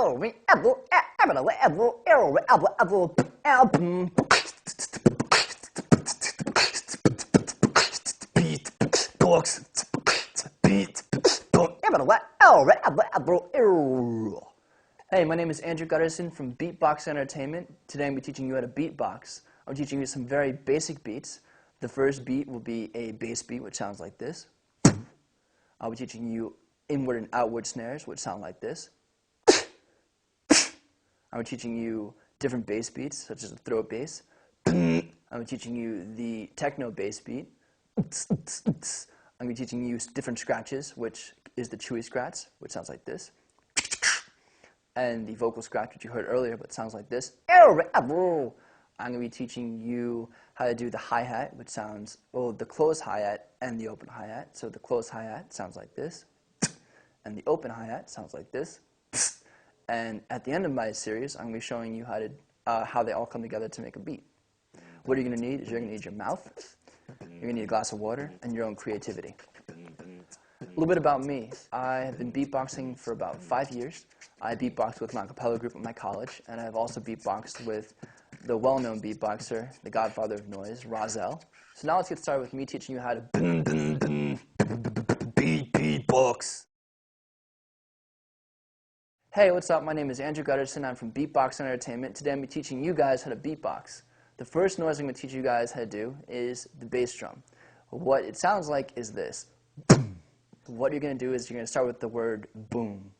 Hey, my name is Andrew Gutterson from Beatbox Entertainment. Today I'm going to be teaching you how to beatbox. I'm teaching you some very basic beats. The first beat will be a bass beat, which sounds like this. I'll be teaching you inward and outward snares, which sound like this. I'm teaching you different bass beats, such as the throat bass. I'm teaching you the techno bass beat. I'm teaching you different scratches, which is the chewy scratch, which sounds like this. And the vocal scratch, which you heard earlier, but sounds like this. I'm going to be teaching you how to do the hi-hat, which sounds, well, the closed hi-hat and the open hi-hat. So the closed hi-hat sounds like this, and the open hi-hat sounds like this. And at the end of my series, I'm going to be showing you how they all come together to make a beat. What you're going to need is you're going to need your mouth, you're going to need a glass of water, and your own creativity. A little bit about me. I have been beatboxing for about 5 years. I beatboxed with my a cappella group at my college, and I've also beatboxed with the well-known beatboxer, the godfather of noise, Rozelle. So now let's get started with me teaching you how to beatbox. Hey, what's up? My name is Andrew Gutterson. I'm from Beatbox Entertainment. Today I'm going to be teaching you guys how to beatbox. The first noise I'm going to teach you guys how to do is the bass drum. What it sounds like is this. What you're going to do is you're going to start with the word boom.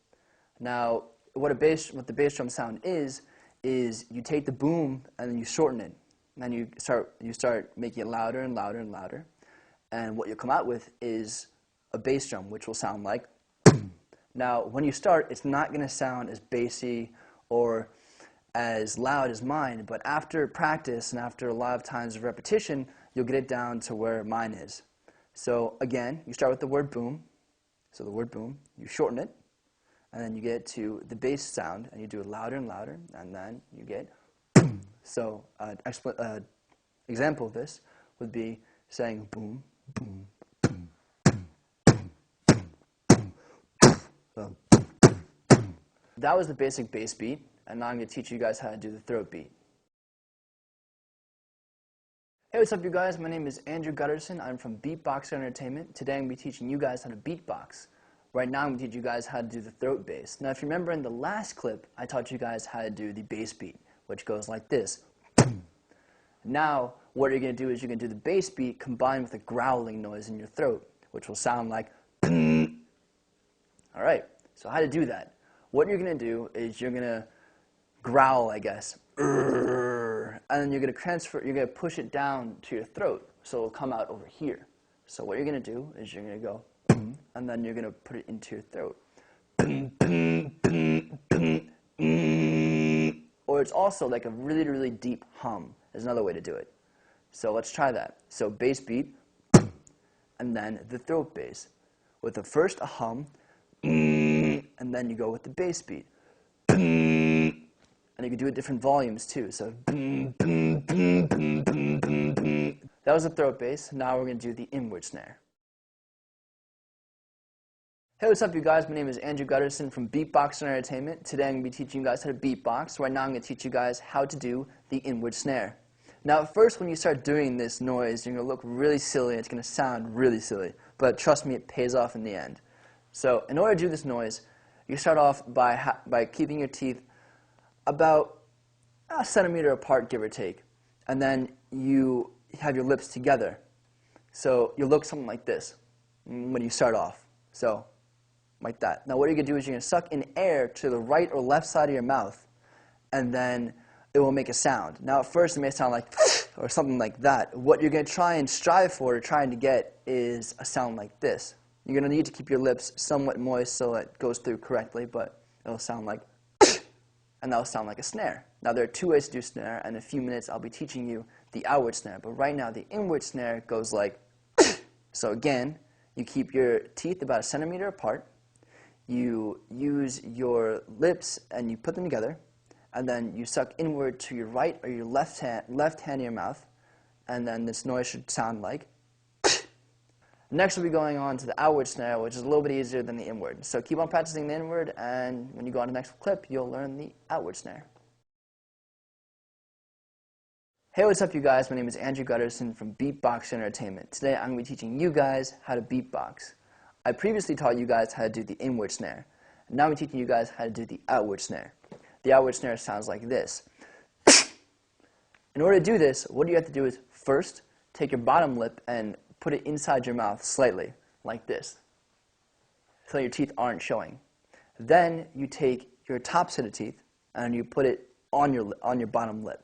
Now, what the bass drum sound is you take the boom and then you shorten it. And then you start making it louder and louder and louder. And what you'll come out with is a bass drum, which will sound like boom. Now, when you start, it's not going to sound as bassy or as loud as mine, but after practice and after a lot of times of repetition, you'll get it down to where mine is. So again, you start with the word boom. So the word boom, you shorten it, and then you get to the bass sound, and you do it louder and louder, and then you get boom. So an example of this would be saying boom, boom, boom, boom, boom, boom, boom, boom. That was the basic bass beat, and now I'm going to teach you guys how to do the throat beat. Hey, what's up you guys? My name is Andrew Gutterson. I'm from Beatbox Entertainment. Today I'm going to be teaching you guys how to beatbox. Right now I'm going to teach you guys how to do the throat bass. Now if you remember in the last clip, I taught you guys how to do the bass beat, which goes like this. Now what you're going to do is you're going to do the bass beat combined with a growling noise in your throat, which will sound like Alright, so how to do that? What you're going to do is you're going to growl, I guess. And then you're going to push it down to your throat, so it'll come out over here. So what you're going to do is you're going to go, and then you're going to put it into your throat. Or it's also like a really, really deep hum is another way to do it. So let's try that. So bass beat, and then the throat bass. With the first a hum, and then you go with the bass beat. And you can do it different volumes too. So that was the throat bass. Now we're going to do the inward snare. Hey, what's up you guys? My name is Andrew Gutterson from Beatbox Entertainment. Today I'm going to be teaching you guys how to beatbox. Right now I'm going to teach you guys how to do the inward snare. Now at first when you start doing this noise, you're going to look really silly. It's going to sound really silly. But trust me, it pays off in the end. So in order to do this noise, you start off by keeping your teeth about a centimeter apart, give or take. And then you have your lips together. So you'll look something like this when you start off. So, like that. Now what you're going to do is you're going to suck in air to the right or left side of your mouth, and then it will make a sound. Now at first it may sound like or something like that. What you're going to try and strive for, or trying to get, is a sound like this. You're going to need to keep your lips somewhat moist so it goes through correctly, but it'll sound like and that'll sound like a snare. Now there are two ways to do snare, and in a few minutes I'll be teaching you the outward snare, but right now the inward snare goes like so again, you keep your teeth about a centimeter apart, you use your lips and you put them together, and then you suck inward to your right or your left hand in your mouth, and then this noise should sound like Next we'll be going on to the outward snare, which is a little bit easier than the inward. So keep on practicing the inward, and when you go on to the next clip, you'll learn the outward snare. Hey, what's up you guys? My name is Andrew Gutterson from Beatbox Entertainment. Today I'm going to be teaching you guys how to beatbox. I previously taught you guys how to do the inward snare. And now I'm teaching you guys how to do the outward snare. The outward snare sounds like this. In order to do this, what you have to do is first take your bottom lip and put it inside your mouth slightly, like this, so your teeth aren't showing. Then you take your top set of teeth and you put it on your bottom lip.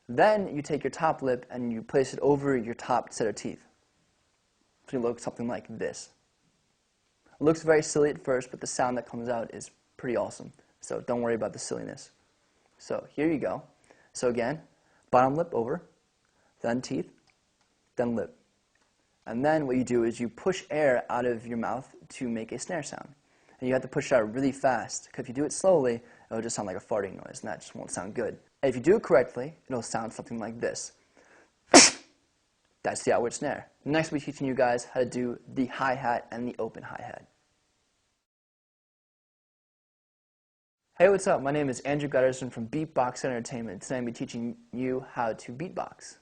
Then you take your top lip and you place it over your top set of teeth. So you look something like this. It looks very silly at first, but the sound that comes out is pretty awesome. So don't worry about the silliness. So here you go. So again, bottom lip over, then teeth, then lip. And then what you do is you push air out of your mouth to make a snare sound. And you have to push it out really fast, because if you do it slowly, it'll just sound like a farting noise, and that just won't sound good. And if you do it correctly, it'll sound something like this. That's the outward snare. Next, we'll be teaching you guys how to do the hi-hat and the open hi-hat. Hey, what's up? My name is Andrew Gutterson from Beatbox Entertainment. Today I'm going to be teaching you how to beatbox.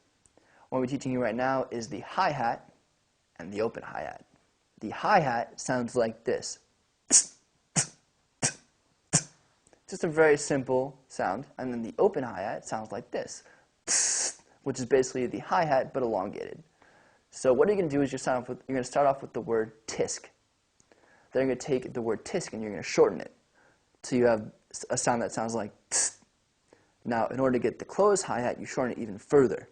What I'm teaching you right now is the hi-hat and the open hi-hat. The hi-hat sounds like this. Just a very simple sound. And then the open hi-hat sounds like this, which is basically the hi-hat but elongated. So what you're going to do is you're going to start off with the word tisk. Then you're going to take the word tisk and you're going to shorten it till you have a sound that sounds like tsk. Now, in order to get the closed hi-hat, you shorten it even further.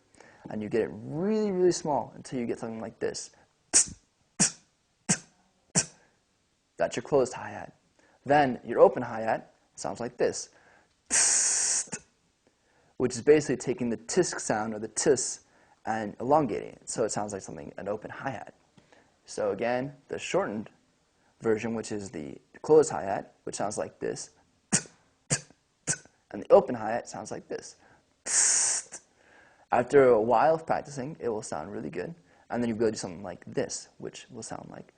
And you get it really, really small until you get something like this. That's your closed hi-hat. Then your open hi-hat sounds like this, which is basically taking the tisk sound, or the tis, and elongating it. So it sounds like an open hi-hat. So again, the shortened version, which is the closed hi-hat, which sounds like this, and the open hi-hat sounds like this. After a while of practicing, it will sound really good. And then you go do something like this, which will sound like.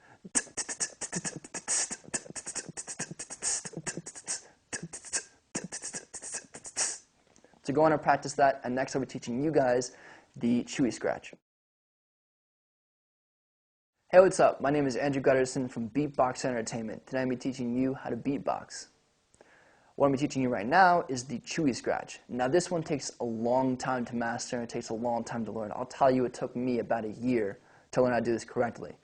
So go on and practice that, and next I'll be teaching you guys the chewy scratch. Hey, what's up? My name is Andrew Gutterson from Beatbox Entertainment. Today I'm going to be teaching you how to beatbox. What I'm teaching you right now is the chewy scratch. Now this one takes a long time to master, and it takes a long time to learn. I'll tell you, it took me about a year to learn how to do this correctly.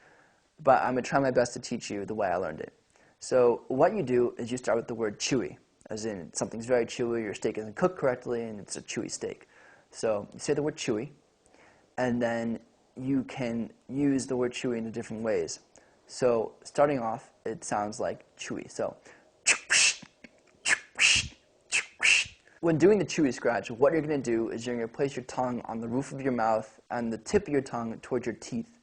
But I'm going to try my best to teach you the way I learned it. So what you do is you start with the word chewy, as in something's very chewy, your steak isn't cooked correctly, and it's a chewy steak. So you say the word chewy, and then you can use the word chewy in different ways. So starting off, it sounds like chewy. So when doing the chewy scratch, what you're going to do is you're going to place your tongue on the roof of your mouth and the tip of your tongue towards your teeth,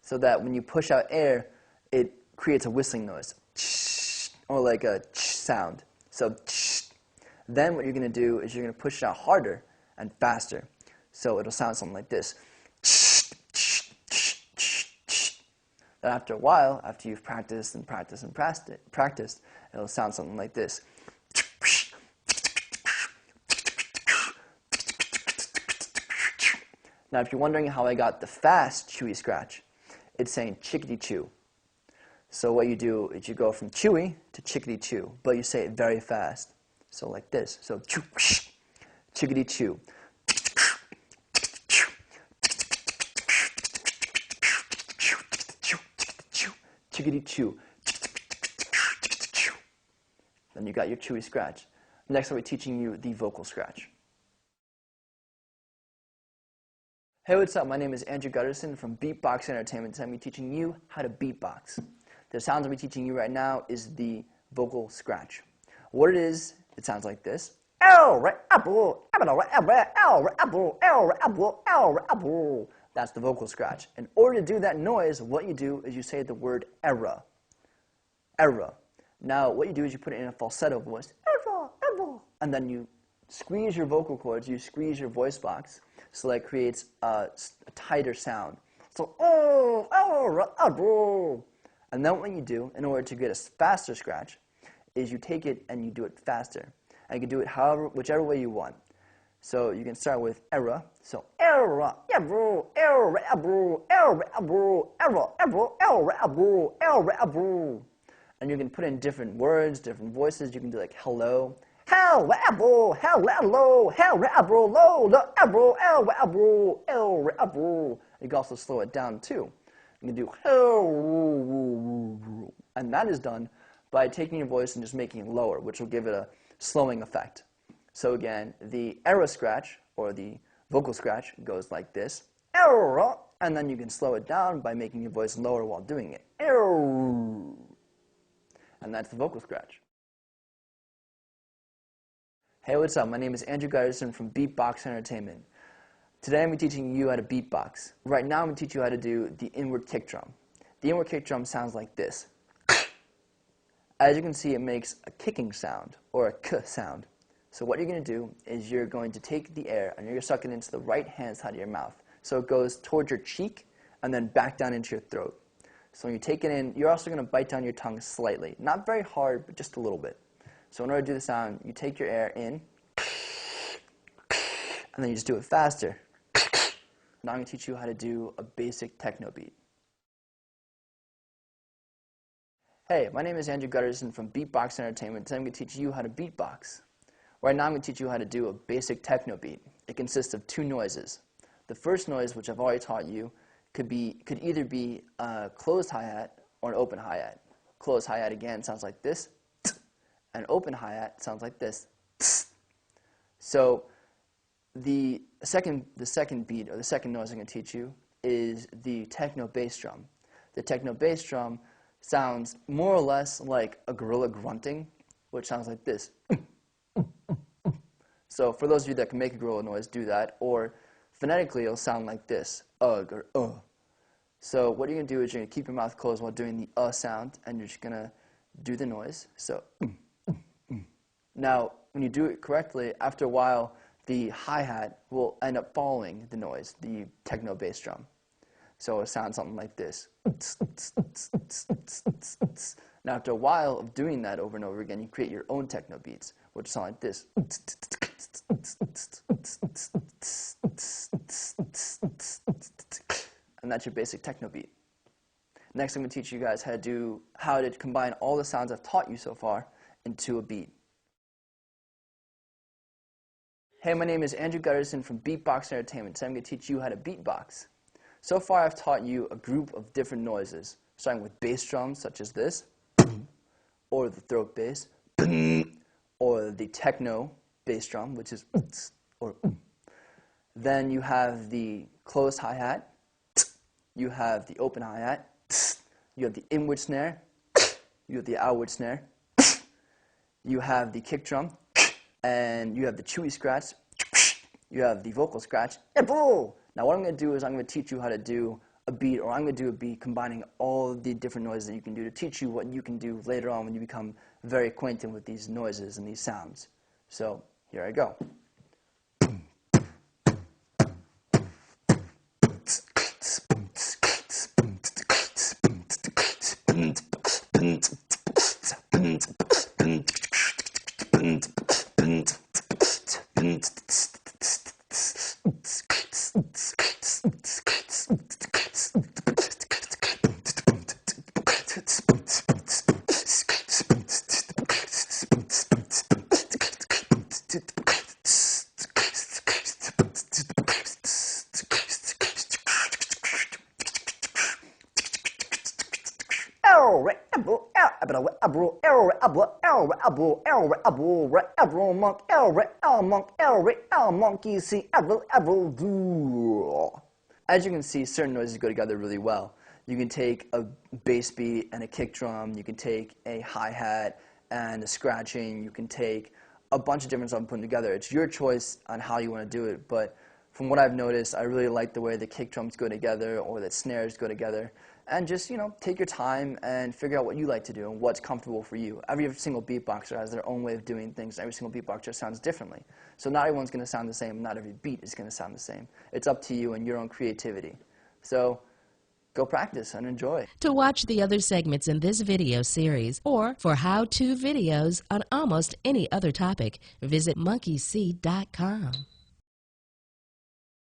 so that when you push out air, it creates a whistling noise, or like a sound. So then what you're going to do is you're going to push it out harder and faster. So it'll sound something like this. Then after a while, after you've practiced and practiced and practiced, it'll sound something like this. Now, if you're wondering how I got the fast chewy scratch, it's saying chickadee chew. So what you do is you go from chewy to chickadee chew, but you say it very fast. So like this. So chickadee chew. Chickadee chew. Then you got your chewy scratch. Next, I'll be teaching you the vocal scratch. Hey, what's up? My name is Andrew Gutterson from Beatbox Entertainment. Today I'm teaching you how to beatbox. The sounds I'll be teaching you right now is the vocal scratch. What it is, it sounds like this. That's the vocal scratch. In order to do that noise, what you do is you say the word era. Era. Now, what you do is you put it in a falsetto voice. Era, era. And then you squeeze your vocal cords, you squeeze your voice box, so that it creates a tighter sound. So, and then what you do, in order to get a faster scratch, is you take it and you do it faster. And you can do it whichever way you want. So you can start with era. So era, ebro, era, ebro, era, ebro, era, ebro, era, ebro, era, ebro. And you can put in different words, different voices. You can do like hello, hello, ebro, hello, hello, ebro, lo, ebro, era, ebro, era, ebro. You can also slow it down too. You can do hello, and that is done by taking your voice and just making it lower, which will give it a slowing effect. So again, the era scratch, or the vocal scratch, goes like this. Era, and then you can slow it down by making your voice lower while doing it. Era. And that's the vocal scratch. Hey, what's up? My name is Andrew Gunderson from Beatbox Entertainment. Today I'm going to be teaching you how to beatbox. Right now I'm going to teach you how to do the inward kick drum. The inward kick drum sounds like this. As you can see, it makes a kicking sound, or a k sound. So what you're going to do is you're going to take the air and you're going to suck it into the right hand side of your mouth. So it goes towards your cheek and then back down into your throat. So when you take it in, you're also going to bite down your tongue slightly. Not very hard, but just a little bit. So in order to do the sound, you take your air in and then you just do it faster. Now I'm going to teach you how to do a basic techno beat. Hey, my name is Andrew Gunderson from Beatbox Entertainment. Today I'm going to teach you how to beatbox. Right now I'm going to teach you how to do a basic techno beat. It consists of two noises. The first noise, which I've already taught you, could either be a closed hi-hat or an open hi-hat. Closed hi-hat again sounds like this. An open hi-hat sounds like this. So the second beat, or the second noise I'm going to teach you, is the techno bass drum. The techno bass drum sounds more or less like a gorilla grunting, which sounds like this. So for those of you that can make a gorilla noise, do that. Or phonetically, it'll sound like this, ugh or So what you're going to do is you're going to keep your mouth closed while doing the sound, and you're just going to do the noise. So now, when you do it correctly, after a while, the hi-hat will end up following the noise, the techno bass drum. So it sounds something like this. Now, after a while of doing that over and over again, you create your own techno beats, which sound like this. And that's your basic techno beat. Next, I'm going to teach you guys how to combine all the sounds I've taught you so far into a beat. Hey, my name is Andrew Gunderson from Beatbox Entertainment. Today I'm going to teach you how to beatbox. So far, I've taught you a group of different noises, starting with bass drums, such as this, or the throat bass, or the techno bass drum, which is or. Then you have the closed hi-hat, you have the open hi-hat, you have the inward snare, you have the outward snare, you have the kick drum, and you have the chewy scratch, you have the vocal scratch. Now what I'm going to do is I'm going to teach you how to do a beat, or I'm going to do a beat combining all the different noises that you can do to teach you what you can do later on when you become very acquainted with these noises and these sounds. So here I go. As you can see, certain noises go together really well. You can take a bass beat and a kick drum, you can take a hi-hat and a scratching, you can take a bunch of different stuff and put them together. It's your choice on how you want to do it, but from what I've noticed, I really like the way the kick drums go together or the snares go together. And just, take your time and figure out what you like to do and what's comfortable for you. Every single beatboxer has their own way of doing things. Every single beatboxer sounds differently. So not everyone's going to sound the same. Not every beat is going to sound the same. It's up to you and your own creativity. So go practice and enjoy. To watch the other segments in this video series or for how-to videos on almost any other topic, visit monkeyseed.com.